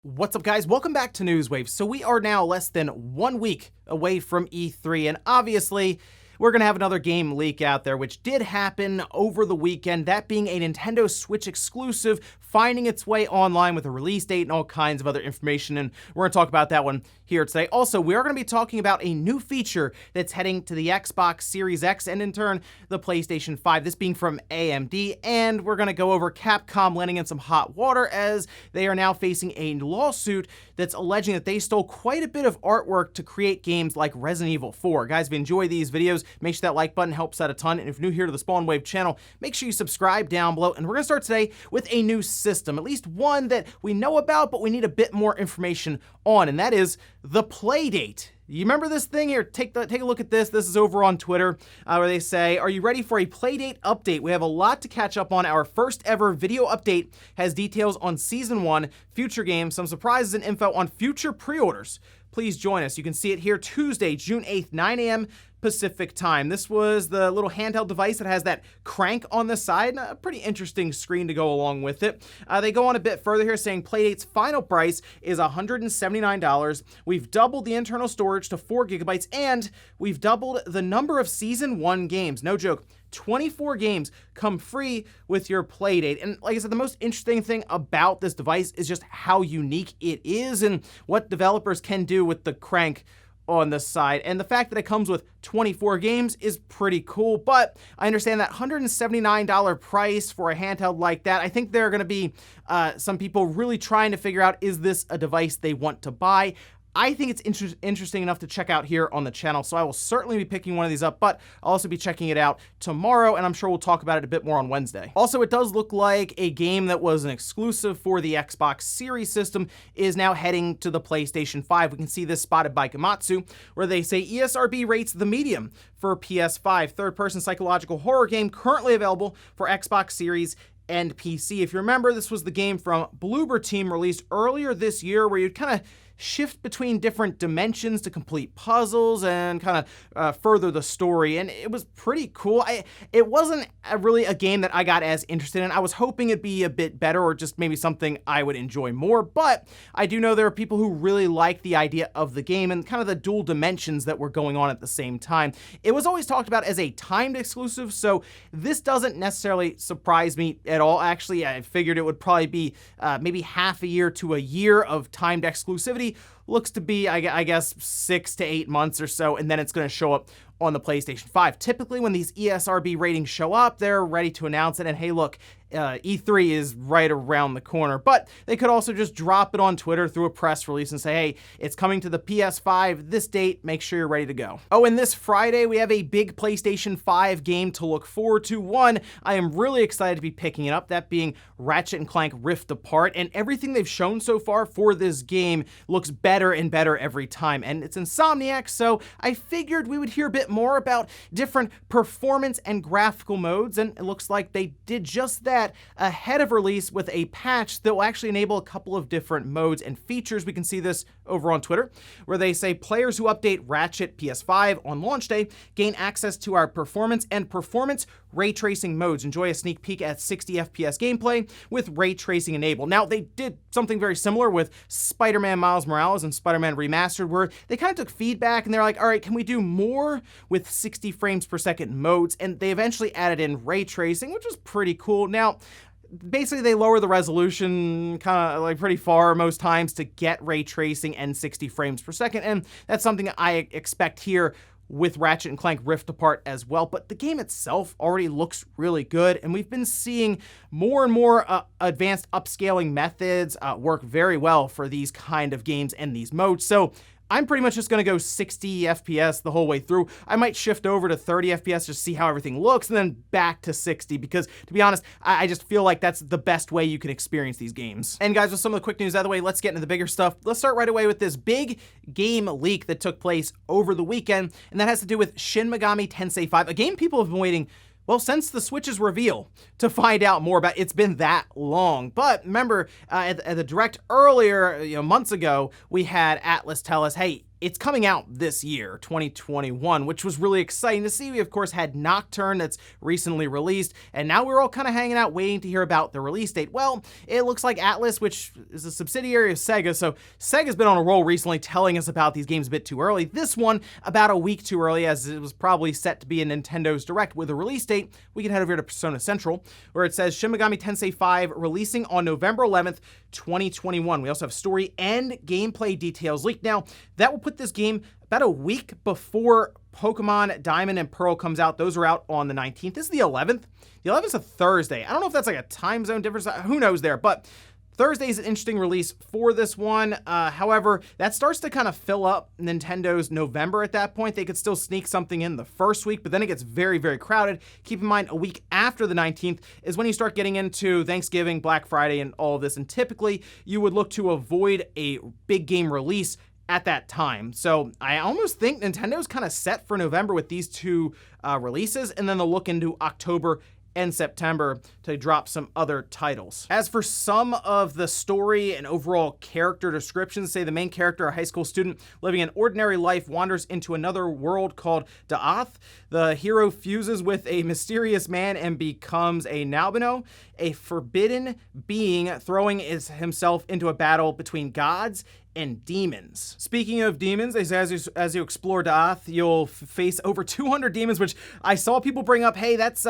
What's up, guys? Welcome back to Newswave. So we are now less than 1 week away from E3, and obviously we're going to have another game leak out there, which did happen over the weekend, that being a Nintendo Switch exclusive finding its way online with a release date and all kinds of other information, and we're going to talk about that one here today. Also, we are going to be talking about a new feature that's heading to the Xbox Series X and in turn the PlayStation 5, this being from AMD, and we're going to go over Capcom landing in some hot water as they are now facing a lawsuit that's alleging that they stole quite a bit of artwork to create games like Resident Evil 4. Guys, if you enjoy these videos, make sure that like button helps out a ton, and if you're new here to the Spawn Wave channel, make sure you subscribe down below, and we're going to start today with a new system, at least one that we know about, but we need a bit more information on, and that is the Playdate. You remember this thing here? Take a look at this. This is over on Twitter, where they say, "Are you ready for a Playdate update? We have a lot to catch up on. Our first ever video update has details on Season 1, future games, some surprises and info on future pre-orders. Please join us." You can see it here Tuesday, June 8th, 9 a.m. Pacific time. This was the little handheld device that has that crank on the side, a pretty interesting screen to go along with it. They go on a bit further here saying Playdate's final price is $179. We've doubled the internal storage to 4 gigabytes, and we've doubled the number of Season 1 games. No joke. 24 games come free with your Playdate. And like I said, the most interesting thing about this device is just how unique it is and what developers can do with the crank on the side. And the fact that it comes with 24 games is pretty cool, but I understand that $179 price for a handheld like that. I think there are going to be some people really trying to figure out, is this a device they want to buy? I think it's interesting enough to check out here on the channel, so I will certainly be picking one of these up, but I'll also be checking it out tomorrow, and I'm sure we'll talk about it a bit more on Wednesday. Also, it does look like a game that was an exclusive for the Xbox Series system is now heading to the PlayStation 5. We can see this spotted by Gamatsu, where they say ESRB rates the Medium for PS5, third-person psychological horror game currently available for Xbox Series and PC. If you remember, this was the game from Bloober Team released earlier this year, where you'd kind of shift between different dimensions to complete puzzles and kind of further the story, and it was pretty cool. It wasn't really a game that I got as interested in. I was hoping it'd be a bit better or just maybe something I would enjoy more, but I do know there are people who really like the idea of the game and kind of the dual dimensions that were going on at the same time. It was always talked about as a timed exclusive, so this doesn't necessarily surprise me at all. Actually, I figured it would probably be maybe half a year to a year of timed exclusivity. Looks to be, I guess, 6 to 8 months or so, and then it's going to show up on the PlayStation 5. Typically, when these ESRB ratings show up, they're ready to announce it, and hey, look, E3 is right around the corner, but they could also just drop it on Twitter through a press release and say, hey, it's coming to the PS5 this date, make sure you're ready to go. Oh, and this Friday, we have a big PlayStation 5 game to look forward to. One, I am really excited to be picking it up, that being Ratchet and Clank Rift Apart, and everything they've shown so far for this game looks better and better every time, and it's Insomniac, so I figured we would hear a bit more about different performance and graphical modes, and it looks like they did just that ahead of release with a patch that will actually enable a couple of different modes and features. We can see this over on Twitter, where they say players who update Ratchet PS5 on launch day gain access to our performance and performance ray tracing modes. Enjoy a sneak peek at 60 FPS gameplay with ray tracing enabled. Now, they did something very similar with Spider-Man Miles Morales and Spider-Man Remastered, where they kind of took feedback and they're like, all right, can we do more with 60 frames per second modes? And they eventually added in ray tracing, which was pretty cool. Now, basically, they lower the resolution kind of like pretty far most times to get ray tracing and 60 frames per second, and that's something that I expect here with Ratchet and Clank Rift Apart as well. But the game itself already looks really good, and we've been seeing more and more advanced upscaling methods work very well for these kind of games and these modes. So I'm pretty much just going to go 60 FPS the whole way through. I might shift over to 30 FPS just to see how everything looks, and then back to 60, because to be honest, I just feel like that's the best way you can experience these games. And guys, with some of the quick news out of the way, let's get into the bigger stuff. Let's start right away with this big game leak that took place over the weekend, and that has to do with Shin Megami Tensei 5, a game people have been waiting, well, since the Switch's reveal, to find out more about. It's been that long. But remember, at the Direct earlier, months ago, we had Atlas tell us, hey, it's coming out this year, 2021, which was really exciting to see. We, of course, had Nocturne that's recently released, and now we're all kind of hanging out waiting to hear about the release date. Well, it looks like Atlas, which is a subsidiary of Sega, so Sega's been on a roll recently telling us about these games a bit too early. This one, about a week too early, as it was probably set to be in Nintendo's Direct with a release date. We can head over to Persona Central, where it says Shin Megami Tensei 5 releasing on November 11th, 2021. We also have story and gameplay details leaked. Now, that will put this game about a week before Pokemon Diamond and Pearl comes out. Those are out on the 19th. This is the 11th. The 11th is a Thursday. I don't know if that's like a time zone difference. Who knows there, but Thursday is an interesting release for this one. However, that starts to kind of fill up Nintendo's November at that point. They could still sneak something in the first week, but then it gets very, very crowded. Keep in mind, a week after the 19th is when you start getting into Thanksgiving, Black Friday, and all of this. And typically, you would look to avoid a big game release at that time. So I almost think Nintendo's kind of set for November with these two releases, and then they'll look into October and September to drop some other titles. As for some of the story and overall character descriptions, say the main character, a high school student living an ordinary life, wanders into another world called Da'ath. The hero fuses with a mysterious man and becomes a Nalbino, a forbidden being throwing himself into a battle between gods and demons. Speaking of demons, as you explore Da'ath, you'll face over 200 demons, which I saw people bring up, hey, that's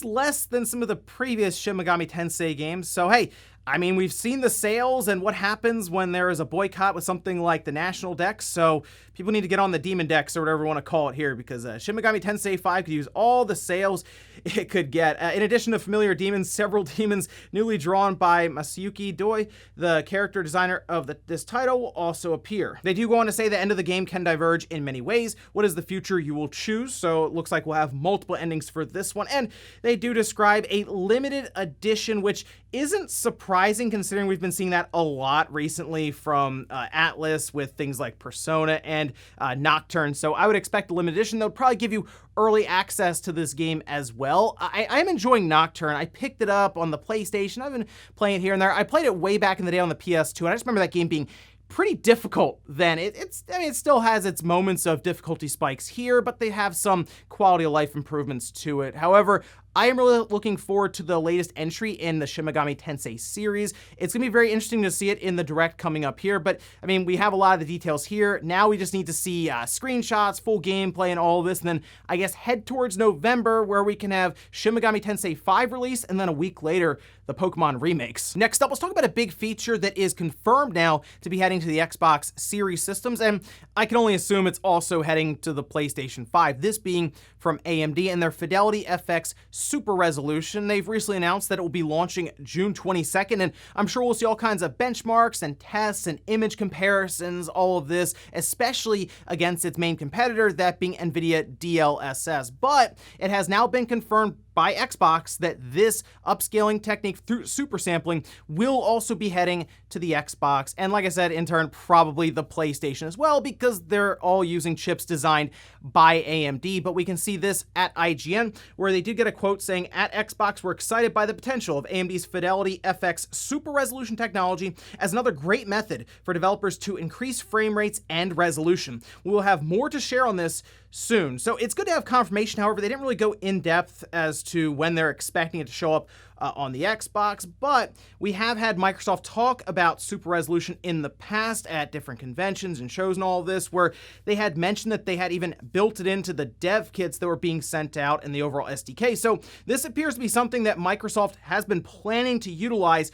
less than some of the previous Shin Megami Tensei games. So hey, I mean, we've seen the sales and what happens when there is a boycott with something like the National Dex, so people need to get on the Demon Dex or whatever we want to call it here, because Shin Megami Tensei 5 could use all the sales it could get. In addition to familiar demons, several demons newly drawn by Masayuki Doi, the character designer of this title, will also appear. They do go on to say the end of the game can diverge in many ways. What is the future you will choose? So it looks like we'll have multiple endings for this one, and they do describe a limited edition, which isn't surprising considering we've been seeing that a lot recently from Atlas with things like Persona and Nocturne. So I would expect a limited edition. They'll probably give you early access to this game as well. I'm enjoying Nocturne. I picked it up on the PlayStation. I've been playing it here and there. I played it way back in the day on the PS2, and I just remember that game being pretty difficult then. It still has its moments of difficulty spikes here, but they have some quality of life improvements to it. However, I am really looking forward to the latest entry in the Shin Megami Tensei series. It's going to be very interesting to see it in the Direct coming up here, but I mean, we have a lot of the details here. Now we just need to see screenshots, full gameplay, and all of this, and then I guess head towards November, where we can have Shin Megami Tensei 5 release, and then a week later, the Pokemon remakes. Next up, let's talk about a big feature that is confirmed now to be heading to the Xbox Series systems, and I can only assume it's also heading to the PlayStation 5, this being from AMD and their Fidelity FX Super Resolution. They've recently announced that it will be launching June 22nd, and I'm sure we'll see all kinds of benchmarks and tests and image comparisons, all of this, especially against its main competitor, that being NVIDIA DLSS. But it has now been confirmed by Xbox that this upscaling technique through super sampling will also be heading to the Xbox, and like I said, in turn, probably the PlayStation as well, because they're all using chips designed by AMD. But we can see this at IGN, where they did get a quote saying, "At Xbox, we're excited by the potential of AMD's Fidelity FX Super Resolution technology as another great method for developers to increase frame rates and resolution. We will have more to share on this soon." So it's good to have confirmation. However, they didn't really go in depth as to when they're expecting it to show up on the Xbox, but we have had Microsoft talk about super resolution in the past at different conventions and shows and all of this, where they had mentioned that they had even built it into the dev kits that were being sent out in the overall SDK. So this appears to be something that Microsoft has been planning to utilize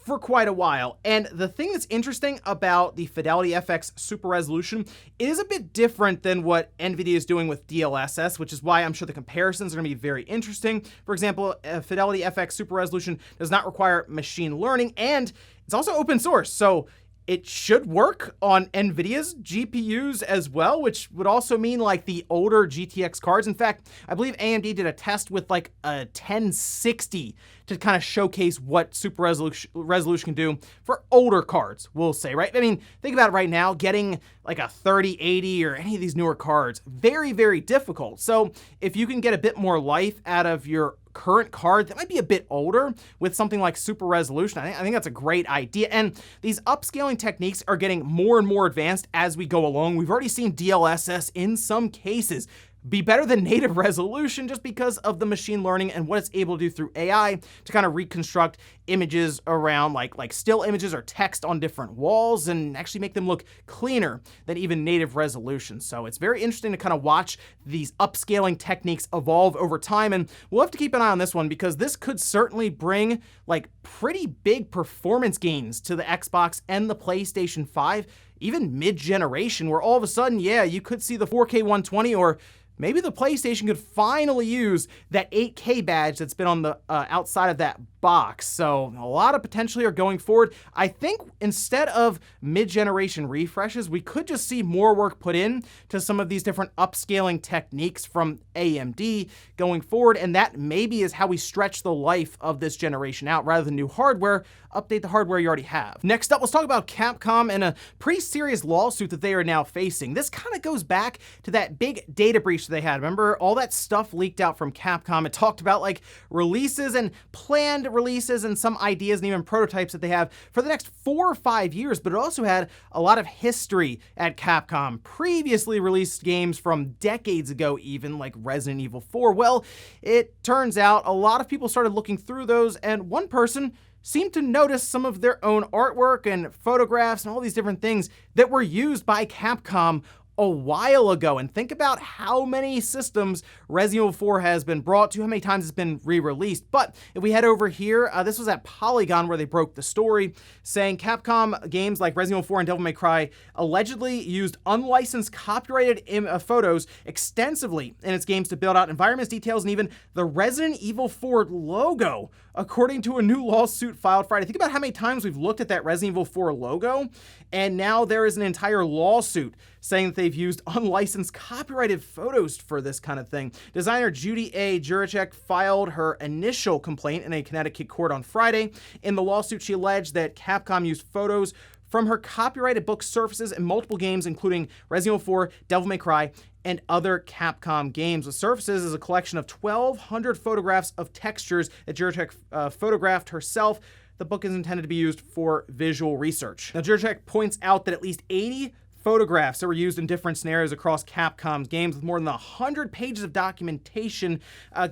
for quite a while. And the thing that's interesting about the Fidelity FX Super Resolution is a bit different than what NVIDIA is doing with DLSS, which is why I'm sure the comparisons are going to be very interesting. For example, Fidelity FX Super Resolution does not require machine learning, and it's also open source, so it should work on NVIDIA's GPUs as well, which would also mean like the older GTX cards. In fact, I believe AMD did a test with like a 1060 to kind of showcase what super resolution can do for older cards, we'll say, right? I mean, think about it right now, getting like a 3080 or any of these newer cards, very, very difficult. So if you can get a bit more life out of your current card that might be a bit older with something like super resolution. I think that's a great idea. And these upscaling techniques are getting more and more advanced as we go along. We've already seen DLSS in some cases be better than native resolution just because of the machine learning and what it's able to do through AI to kind of reconstruct images around like still images or text on different walls and actually make them look cleaner than even native resolution. So it's very interesting to kind of watch these upscaling techniques evolve over time, and we'll have to keep an eye on this one because this could certainly bring like pretty big performance gains to the Xbox and the PlayStation 5, even mid-generation, where all of a sudden, yeah, you could see the 4K 120, or maybe the PlayStation could finally use that 8K badge that's been on the outside of that box. So a lot of potentially are going forward. I think instead of mid-generation refreshes, we could just see more work put in to some of these different upscaling techniques from AMD going forward. And that maybe is how we stretch the life of this generation out rather than new hardware. Update the hardware you already have. Next up, let's talk about Capcom and a pretty serious lawsuit that they are now facing. This kind of goes back to that big data breach they had. Remember all that stuff leaked out from Capcom? It talked about like releases and planned releases and some ideas and even prototypes that they have for the next 4 or 5 years, but it also had a lot of history at Capcom. Previously released games from decades ago, even like Resident Evil 4. Well, it turns out a lot of people started looking through those, and one person seemed to notice some of their own artwork and photographs and all these different things that were used by Capcom a while ago. And think about how many systems Resident Evil 4 has been brought to, how many times it's been re-released. But if we head over here, this was at Polygon where they broke the story, saying Capcom games like Resident Evil 4 and Devil May Cry allegedly used unlicensed copyrighted photos extensively in its games to build out environments, details, and even the Resident Evil 4 logo, according to a new lawsuit filed Friday. Think about how many times we've looked at that Resident Evil 4 logo, and now there is an entire lawsuit saying that they've used unlicensed copyrighted photos for this kind of thing. Designer Judy A. Juracek filed her initial complaint in a Connecticut court on Friday. In the lawsuit, she alleged that Capcom used photos from her copyrighted book surfaces in multiple games, including Resident Evil 4, Devil May Cry, and other Capcom games. The Surfaces is a collection of 1,200 photographs of textures that Juracek photographed herself. The book is intended to be used for visual research. Now, Juracek points out that at least 80 photographs that were used in different scenarios across Capcom's games, with more than 100 pages of documentation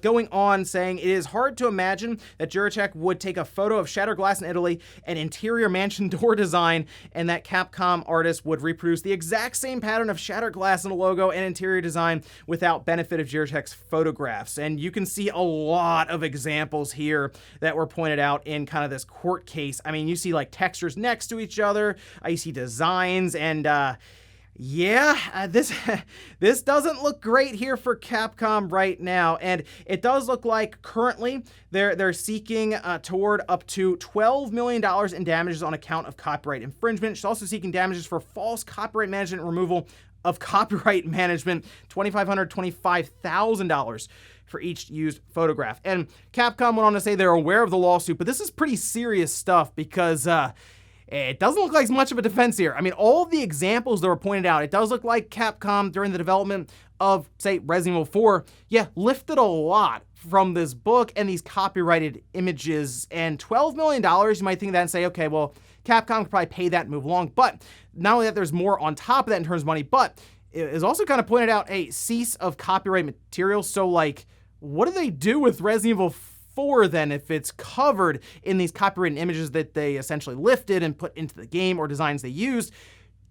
going on, saying it is hard to imagine that Juracek would take a photo of shattered glass in Italy, an interior mansion door design, and that Capcom artists would reproduce the exact same pattern of shattered glass in a logo and interior design without benefit of Juracek's photographs. And you can see a lot of examples here that were pointed out in kind of this court case. I mean, you see like textures next to each other, you see designs, and this doesn't look great here for Capcom right now, and it does look like currently they're seeking toward up to $12 million in damages on account of copyright infringement. She's also seeking damages for false copyright management and removal of copyright management, $2,500, $25,000 for each used photograph. And Capcom went on to say they're aware of the lawsuit, but this is pretty serious stuff because it doesn't look like much of a defense here. I mean, all of the examples that were pointed out, it does look like Capcom during the development of, say, Resident Evil 4, lifted a lot from this book and these copyrighted images. And $12 million, you might think of that and say, okay, well, Capcom could probably pay that and move along. But not only that, there's more on top of that in terms of money, but it is also kind of pointed out a cease of copyright material. So, like, what do they do with Resident Evil 4 then if it's covered in these copyrighted images that they essentially lifted and put into the game or designs they used?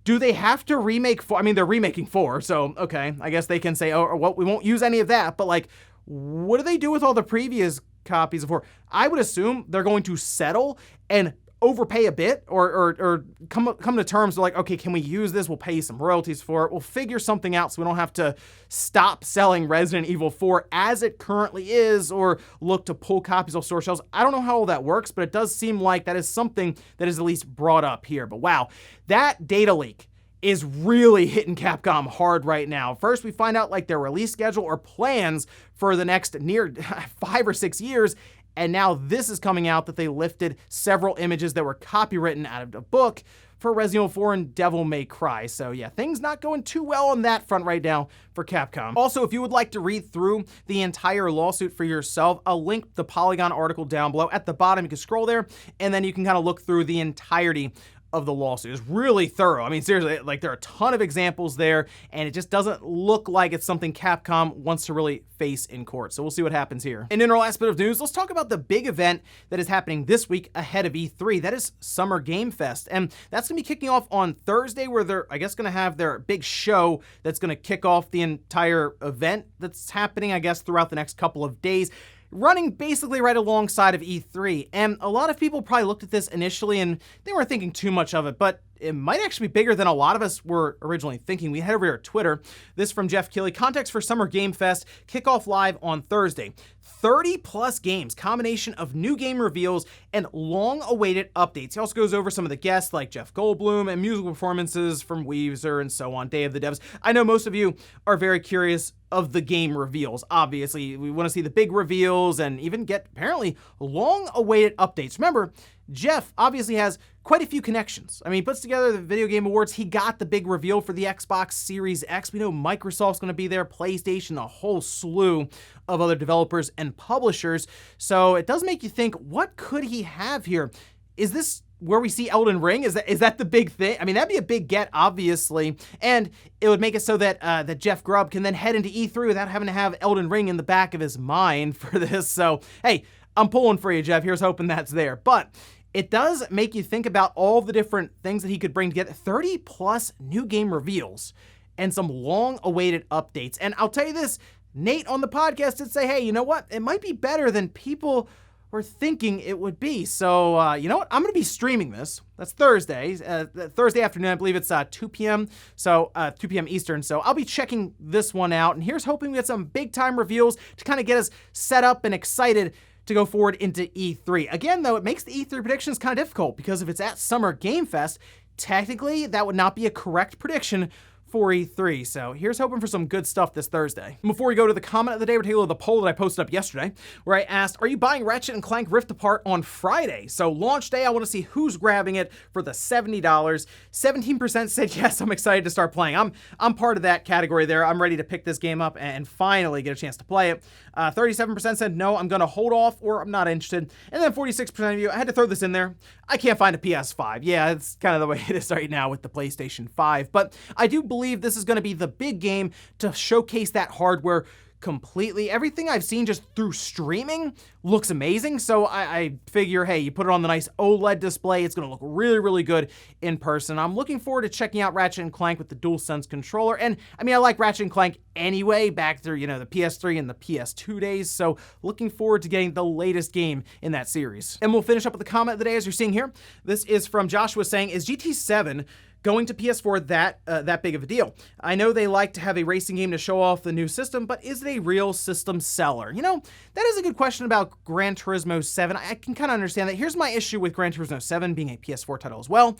Do they have to remake 4? I mean, they're remaking 4, so okay, I guess they can say, oh, well, we won't use any of that, but like, what do they do with all the previous copies of 4? I would assume they're going to settle and overpay a bit or come to terms like, okay, can we use this? We'll pay you some royalties for it. We'll figure something out so we don't have to stop selling Resident Evil 4 as it currently is or look to pull copies off store shelves. I don't know how all that works, but it does seem like that is something that is at least brought up here. But wow, that data leak is really hitting Capcom hard right now. First, we find out like their release schedule or plans for the next near 5 or 6 years. and now this is coming out that they lifted several images that were copywritten out of the book for Resident Evil 4 and Devil May Cry. So yeah, things not going too well on that front right now for Capcom. Also, if you would like to read through the entire lawsuit for yourself, I'll link the Polygon article down below. At the bottom, you can scroll there, and then you can kind of look through the entirety of the lawsuit. It's really thorough. I mean, seriously, like there are a ton of examples there, and it just doesn't look like it's something Capcom wants to really face in court. So we'll see what happens here. And in our last bit of news, let's talk about the big event that is happening this week ahead of E3. That is Summer Game Fest. And that's gonna be kicking off on Thursday, where they're, I guess, gonna have their big show that's gonna kick off the entire event that's happening, I guess, throughout the next couple of days, running basically right alongside of E3. And a lot of people probably looked at this initially and they weren't thinking too much of it, but it might actually be bigger than a lot of us were originally thinking. We head over to Twitter. This from Jeff Keighley. Context for Summer Game Fest, kickoff live on Thursday. 30 plus games, combination of new game reveals and long-awaited updates. He also goes over some of the guests like Jeff Goldblum and musical performances from Weezer and so on, Day of the Devs. I know most of you are very curious of the game reveals. Obviously, we want to see the big reveals and even get apparently long-awaited updates. Remember, Jeff obviously has quite a few connections. I mean, he puts together the Video Game Awards. He got the big reveal for the Xbox Series X. We know Microsoft's going to be there, PlayStation, a whole slew of other developers and publishers. So it does make you think, what could he have here? Is this where we see Elden Ring? Is that the big thing? I mean, that'd be a big get, obviously, and it would make it so that that Jeff Grubb can then head into E3 without having to have Elden Ring in the back of his mind for this. So, hey, I'm pulling for you, Jeff. Here's hoping that's there. But it does make you think about all the different things that he could bring together. 30 plus new game reveals and some long-awaited updates. And I'll tell you this, Nate on the podcast did say, hey, you know what? It might be better than people were thinking it would be. So, you know what? I'm going to be streaming this. That's Thursday. Thursday afternoon, I believe it's 2 p.m. So, 2 p.m. Eastern. So I'll be checking this one out. And here's hoping we get some big-time reveals to kind of get us set up and excited to go forward into E3. Again, though, it makes the E3 predictions kind of difficult because if it's at Summer Game Fest, technically that would not be a correct prediction for E3. So here's hoping for some good stuff this Thursday. And before we go to the comment of the day, we're taking a look at the poll that I posted up yesterday, where I asked, are you buying Ratchet and Clank Rift Apart on Friday? So launch day, I want to see who's grabbing it for the $70. 17% said yes, I'm excited to start playing. I'm part of that category there. I'm ready to pick this game up and finally get a chance to play it. 37% said no, I'm going to hold off or I'm not interested. And then 46% of you, I had to throw this in there, I can't find a PS5. Yeah, it's kind of the way it is right now with the PlayStation 5. But I do believe this is going to be the big game to showcase that hardware completely. Everything I've seen just through streaming looks amazing. So I figure, hey, you put it on the nice OLED display, it's going to look really, really good in person. I'm looking forward to checking out Ratchet and Clank with the DualSense controller. And I mean, I like Ratchet and Clank anyway, back through, you know, the PS3 and the PS2 days. So looking forward to getting the latest game in that series. And we'll finish up with the comment of the day as you're seeing here. This is from Joshua saying, is GT7 going to PS4 that big of a deal? I know they like to have a racing game to show off the new system, but is it a real system seller? You know, that is a good question about Gran Turismo 7. I can kind of understand that. Here's my issue with Gran Turismo 7 being a PS4 title as well.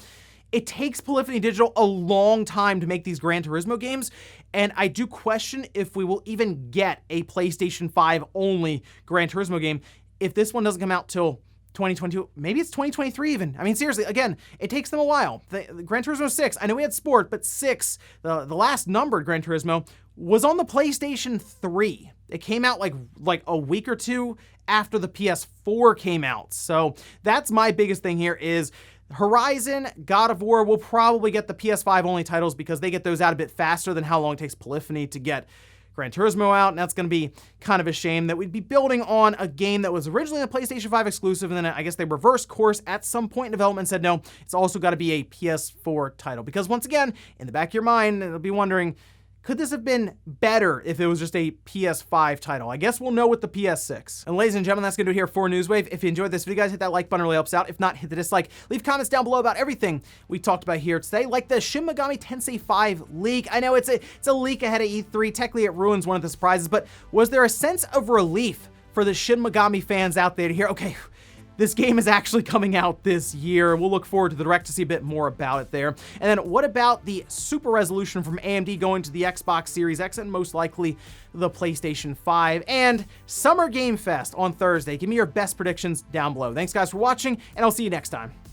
It takes Polyphony Digital a long time to make these Gran Turismo games, and I do question if we will even get a PlayStation 5 only Gran Turismo game if this one doesn't come out till 2022, maybe it's 2023 even. I mean, seriously, again, it takes them a while. The Gran Turismo 6, I know we had Sport, but 6, the last numbered Gran Turismo, was on the PlayStation 3. It came out like a week or two after the PS4 came out. So that's my biggest thing here is Horizon, God of War will probably get the PS5 only titles because they get those out a bit faster than how long it takes Polyphony to get Gran Turismo out, and that's going to be kind of a shame that we'd be building on a game that was originally a PlayStation 5 exclusive, and then I guess they reversed course at some point in development and said, no, it's also got to be a PS4 title. Because once again, in the back of your mind, it'll be wondering, could this have been better if it was just a PS5 title? I guess we'll know with the PS6. And ladies and gentlemen, that's going to do it here for Newswave. If you enjoyed this video, guys, hit that like button, really helps out. If not, hit the dislike. Leave comments down below about everything we talked about here today, like the Shin Megami Tensei 5 leak. I know it's a leak ahead of E3. Technically, it ruins one of the surprises, but was there a sense of relief for the Shin Megami fans out there to hear, okay, this game is actually coming out this year. We'll look forward to the Direct to see a bit more about it there. And then what about the super resolution from AMD going to the Xbox Series X and most likely the PlayStation 5? And Summer Game Fest on Thursday. Give me your best predictions down below. Thanks guys for watching, and I'll see you next time.